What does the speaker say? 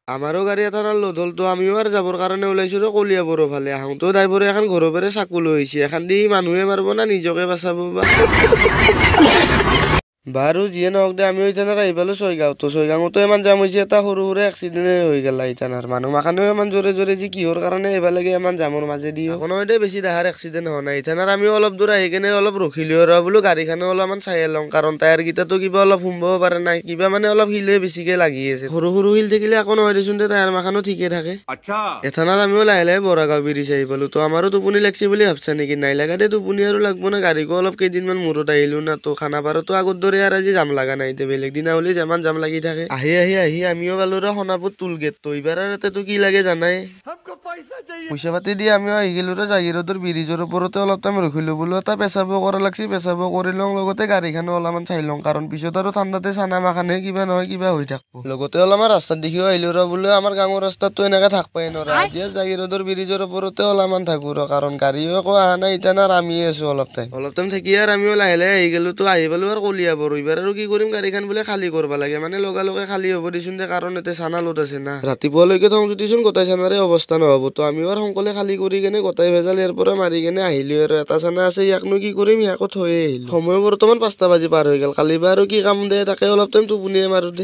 আমাৰো গাড়ী এটা লোড হ'ল তো আমিও আৰু যাবৰ কাৰণে ওলাইছো ৰ কলিয়াবৰৰ ফালে আহোঁতেও ড্ৰাইভাৰে এখন ঘৰৰ পৰা চাকু লৈ আহিছে এখন দি মানুহে মাৰিব না নিজকে বাচাব বা বাৰু যিয়ে নহওক দে আমিও ইথানাৰ আহি পালো ছয়গাঁও তো ছয়গাঁৱতো ইমান জাম হৈছে এটা সৰু সুৰা এক্সিডেণ্টে হৈ গ'ল ইথানাৰ মানুহ মাখানেও ইমান জোৰে জোৰে যি কিহৰ কাৰণে আহিব লাগে ইমান জামৰ মাজেদি কোনো দে বেছি ডাঙৰ এক্সিডেণ্ট হোৱা নাই ইথানাৰ আমিও অলপ দূৰ আহি কেনে অলপ ৰখিলো আৰু বোলো গাড়ীখনো অলপমান চাই লওঁ কাৰণ টায়াৰকেইটাতো কিবা অলপ সোমবও পাৰে নাই কিবা মানে অলপ শিলে বেছিকে লাগি আছে সৰু সৰু শিল থাকিলে একো নহয় দেচোন দে টায়াৰ মাখানো ঠিকে থাকে এথানাৰ আমিও লাহে লাহে বৰাগাঁও ব্ৰিজ আহি পালো তো আমাৰো টোপনি লাগছে বুলি ভাবছা নেকি নাই লাগা দে টোপনি আৰু লাগব না গাড়ীকো অলপ কেইদিনমান মূৰত আহিলো না তো খানাপাৰাতো আগত দৰে আৰু আজি জাম লাগা নাই এতিয়া বেলেগ দিনা হ'লে যিমান জাম লাগি থাকে আহি আমিও পালো ৰ সোণাপুৰ টুল গেট তো এইবাৰ তাতেতো কি লাগে জানাই পইচা পাতি দি আমিও আহি গেলো ৰ জাগিৰোডৰ ব্ৰিজৰ ওপৰতে অলপ টাইম ৰখিলো বোলো এটা পেচাবো কৰা লাগছি পেচাবো কৰি লওঁ লগতে গাড়ীখনো অলপমান চাই লওঁ কাৰণ পিছত আৰু ঠাণ্ডাতে চানা মাখানে কিবা নহয় কিবা হৈ থাকব লগতে অলপমান ৰাস্তাত দেখিও আহিলো ৰ বোলো আমাৰ গাঁৱৰ ৰাস্তাততো এনেকে থাকবাই নৰা আজি জাগিৰোডৰ ব্ৰিজৰ ওপৰতে অলপমান থাকো ৰ কাৰণ গাড়ীও একো অহা নাই ইতানা আমিয়ে আছো অলপ টাইম থাকি আৰু আমিও লাহে লাহে আহি গেলো তো আহি পালো আৰু কলিয়াবৰ এইবাৰ আৰু কি কৰিম গাড়ীখন বোলে খালী কৰিব লাগে মানে লগে খালী হ'ব দিচোন দে কাৰণ ইয়াতে চানা লোড আছে না ৰাতিপুৱালৈকে থওঁ যদিচোন গোটাই চানাৰে অৱস্থা নহ'ব তো আমিও আৰু সোনকালে খালী কৰি কেনে গোটাই ভেজাল ইয়াৰ পৰা মাৰি কেনে আহিলো আৰু এটা চানা আছে ইয়াকনো কি কৰিম ইয়াকো থৈ আহিলো সময় বৰ্তমান 5টা বাজি পাৰ হৈ গ'ল কালি বা আৰু কি কাম দে তাকে অলপ টাইম টোপনিয়ে মাৰো দে